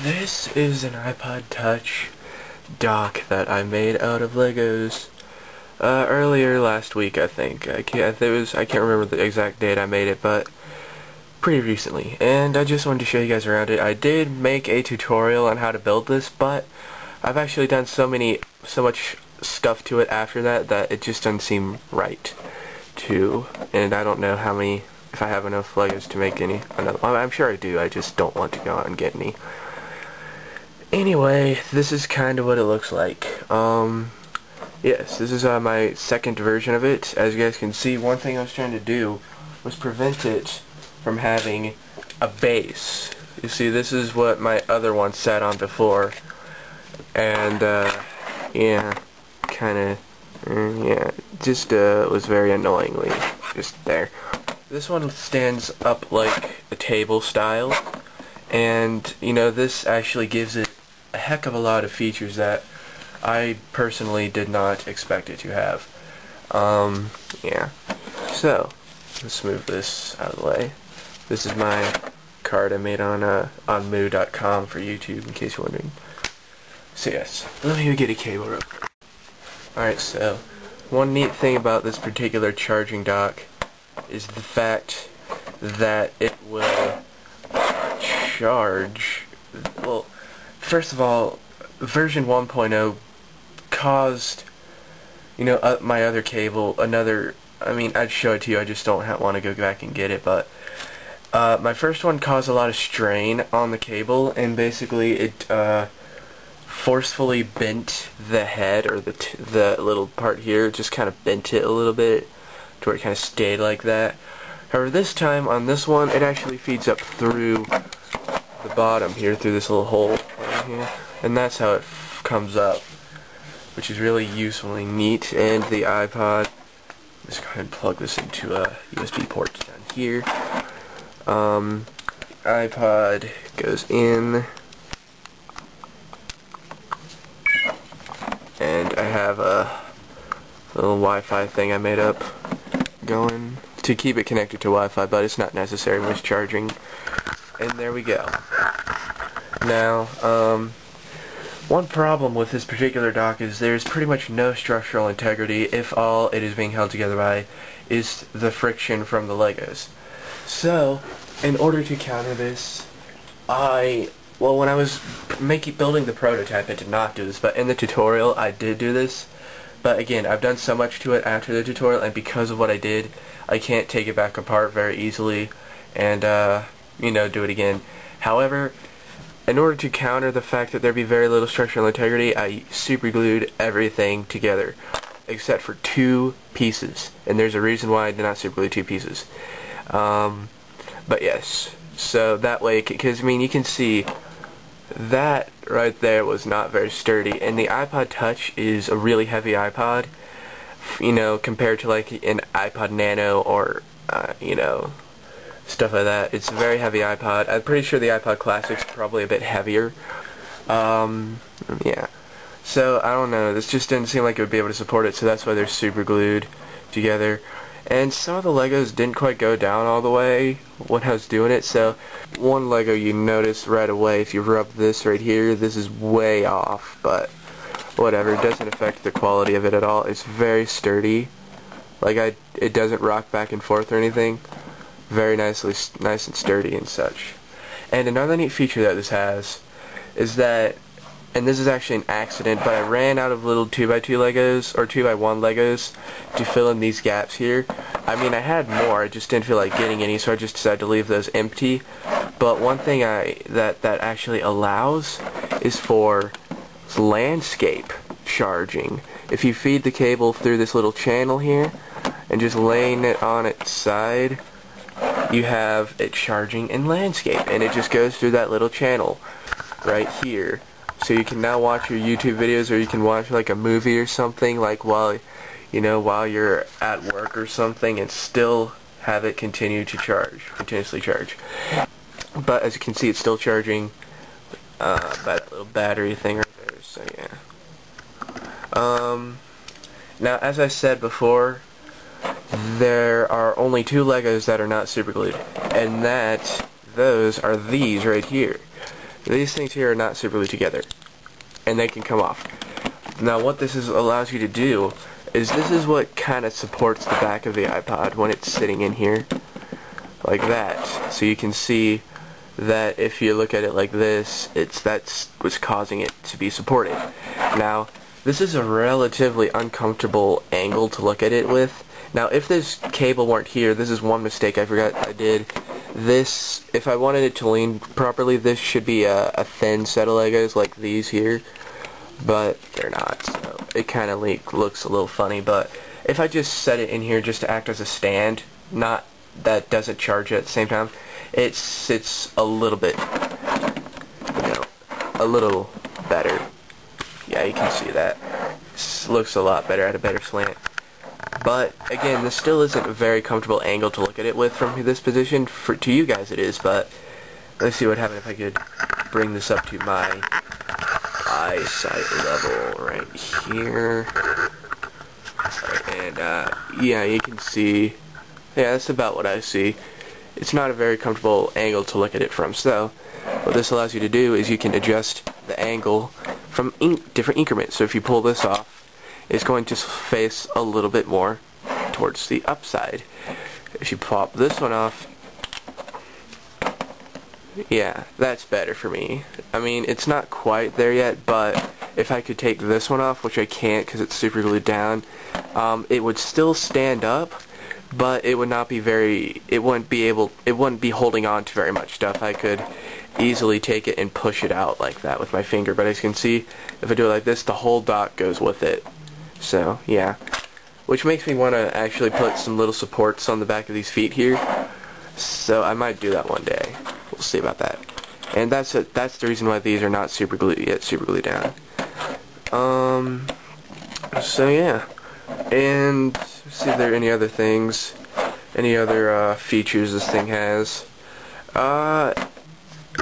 This is an iPod Touch dock that I made out of Legos earlier last week, I think. I can't remember the exact date I made it, but pretty recently. And I just wanted to show you guys around it. I did make a tutorial on how to build this, but I've actually done so much stuff to it after that it just doesn't seem right to. And I don't know if I have enough Legos to make another. I'm sure I do. I just don't want to go out and get any. Anyway, this is kind of what it looks like. Yes, this is my second version of it. As you guys can see, one thing I was trying to do was prevent it from having a base. You see, this is what my other one sat on before. And, yeah, kinda, yeah, just, was very annoyingly just there. This one stands up like a table style. And, you know, this actually gives it a heck of a lot of features that I personally did not expect it to have. Yeah. So, let's move this out of the way. This is my card I made on moo.com for YouTube, in case you're wondering. So yes, let me get a cable real quick. Alright, so, one neat thing about this particular charging dock is the fact that it will charge. Well, first of all, version 1.0 caused, you know, my other cable, I mean, I'd show it to you, I just don't want to go back and get it, but my first one caused a lot of strain on the cable, and basically it forcefully bent the head, or the little part here, just kind of bent it a little bit to where it kind of stayed like that. However, this time on this one, it actually feeds up through the bottom here, through this little hole right here, and that's how it comes up, which is really useful and neat. And the iPod, let's go ahead and plug this into a USB port down here. iPod goes in, and I have a little Wi-Fi thing I made up going to keep it connected to Wi-Fi, but it's not necessary when it's charging. And there we go. Now, one problem with this particular dock is there's pretty much no structural integrity if all it is being held together by is the friction from the Legos. So, in order to counter this, when I was building the prototype, I did not do this, but in the tutorial I did do this. But again, I've done so much to it after the tutorial, and because of what I did, I can't take it back apart very easily and, you know, do it again. However, in order to counter the fact that there'd be very little structural integrity, I superglued everything together, except for 2 pieces. And there's a reason why I did not superglue 2 pieces. But yes, so that way, because, I mean, you can see that right there was not very sturdy, and the iPod Touch is a really heavy iPod, you know, compared to like an iPod Nano or, you know, stuff like that. It's a very heavy iPod. I'm pretty sure the iPod Classic's probably a bit heavier. Yeah. So, I don't know, this just didn't seem like it would be able to support it, so that's why they're super glued together. And some of the Legos didn't quite go down all the way when I was doing it, so one Lego you notice right away, if you rub this right here, this is way off, but whatever, it doesn't affect the quality of it at all. It's very sturdy. Like, it doesn't rock back and forth or anything. Very nice and sturdy and such. And another neat feature that this has is that, and this is actually an accident, but I ran out of little 2x2 Legos, or 2x1 Legos, to fill in these gaps here. I mean, I had more, I just didn't feel like getting any, so I just decided to leave those empty. But one thing that actually allows is for landscape charging. If you feed the cable through this little channel here, and just laying it on its side, you have it charging in landscape, and it just goes through that little channel right here. So you can now watch your YouTube videos, or you can watch like a movie or something, like while you're at work or something, and still have it continuously charge. But as you can see, it's still charging that little battery thing right there. So yeah. Now, as I said before, there are only 2 Legos that are not superglued, and those are these right here. These things here are not super glued together, and they can come off. Now what this allows you to do is this is what kind of supports the back of the iPod when it's sitting in here like that. So you can see that if you look at it like this, that's what's causing it to be supported. Now this is a relatively uncomfortable angle to look at it with. Now if this cable weren't here, this is one mistake I forgot I did. This, if I wanted it to lean properly, this should be a thin set of Legos like these here, but they're not, so it kind of looks a little funny. But if I just set it in here just to act as a stand, not that doesn't charge at the same time, it sits a little bit, a little better. Yeah, you can see that. It looks a lot better at a better slant. But again, this still isn't a very comfortable angle to look at it with from this position. To you guys it is, but let's see what happens if I could bring this up to my eyesight level right here. And yeah, you can see, yeah, that's about what I see. It's not a very comfortable angle to look at it from. So what this allows you to do is you can adjust the angle from different increments. So if you pull this off, it's going to face a little bit more towards the upside. If you pop this one off, yeah, that's better for me. I mean, it's not quite there yet, but if I could take this one off, which I can't because it's super glued down, it would still stand up, but it would not be it wouldn't be holding on to very much stuff. I could easily take it and push it out like that with my finger, but as you can see, if I do it like this, the whole dock goes with it. So yeah, which makes me want to actually put some little supports on the back of these feet here, so I might do that one day. We'll see about that. And that's the reason why these are not super glued down. So yeah, and see if there are any other things, any other features this thing has. I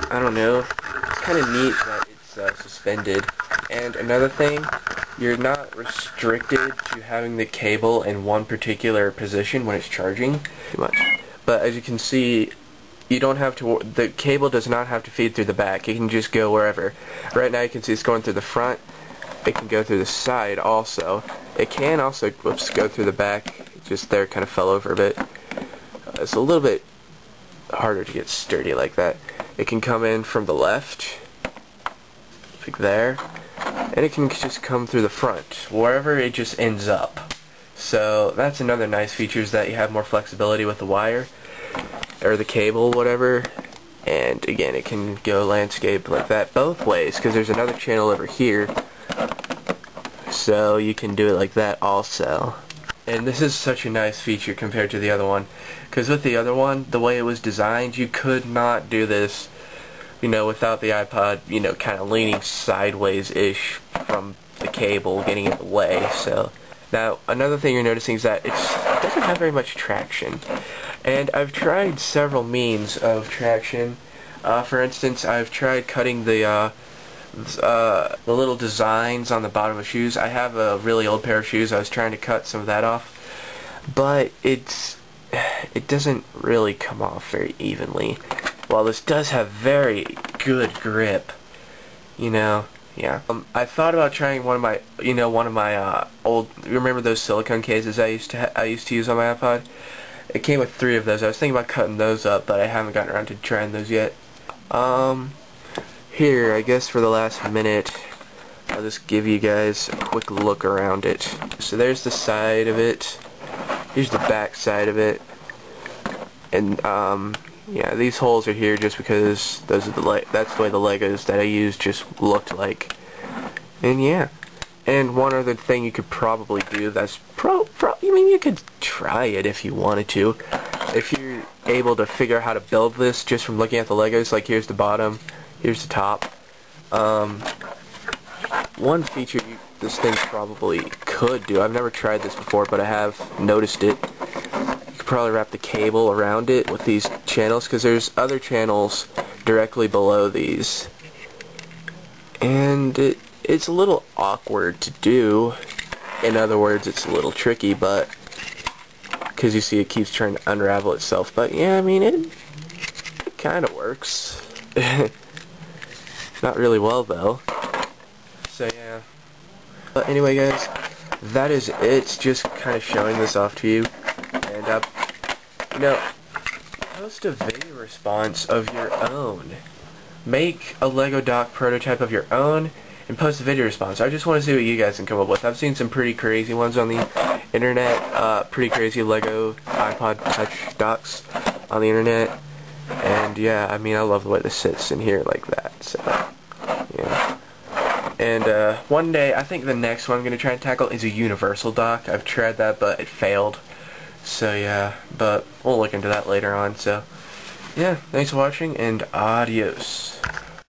don't know, it's kind of neat that it's suspended. And another thing, you're not restricted to having the cable in one particular position when it's charging too much. But as you can see, you don't have to, the cable does not have to feed through the back. It can just go wherever. Right now you can see it's going through the front. It can go through the side also. It can also, whoops, go through the back. Just there, kind of fell over a bit. It's a little bit harder to get sturdy like that. It can come in from the left, like there, and it can just come through the front, wherever it just ends up. So that's another nice feature, is that you have more flexibility with the wire, or the cable, whatever. And again, it can go landscape like that both ways, because there's another channel over here, so you can do it like that also. And this is such a nice feature compared to the other one, because with the other one, the way it was designed, you could not do this, you know, without the iPod, you know, kind of leaning sideways-ish from the cable, getting in the way. So now, another thing you're noticing is that it doesn't have very much traction. And I've tried several means of traction. For instance, I've tried cutting the little designs on the bottom of shoes. I have a really old pair of shoes. I was trying to cut some of that off, but it doesn't really come off very evenly. While this does have very good grip, you know, yeah. I thought about trying one of my old, remember those silicone cases I used to use on my iPod? It came with 3 of those. I was thinking about cutting those up, but I haven't gotten around to trying those yet. Here, I guess for the last minute, I'll just give you guys a quick look around it. So there's the side of it. Here's the back side of it. And, yeah, these holes are here just because those are that's the way the Legos that I used just looked like. And yeah. And one other thing you could probably do that's I mean, you could try it if you wanted to. If you're able to figure out how to build this just from looking at the Legos, like here's the bottom, here's the top. One feature this thing probably could do, I've never tried this before, but I have noticed it. You could probably wrap the cable around it with these channels, because there's other channels directly below these. And it's a little awkward to do. In other words, it's a little tricky, but because you see it keeps trying to unravel itself. But yeah, I mean, it kind of works. Not really well though. So yeah. But anyway guys, that is it. Just kind of showing this off to you. And you know, post a video response of your own. Make a Lego dock prototype of your own and post a video response. I just want to see what you guys can come up with. I've seen some pretty crazy ones on the internet, pretty crazy Lego iPod Touch docks on the internet. And yeah, I mean, I love the way this sits in here like that. So yeah. And one day, I think the next one I'm going to try and tackle is a universal dock. I've tried that, but it failed. So yeah, but we'll look into that later on. So yeah, thanks for watching, and adios.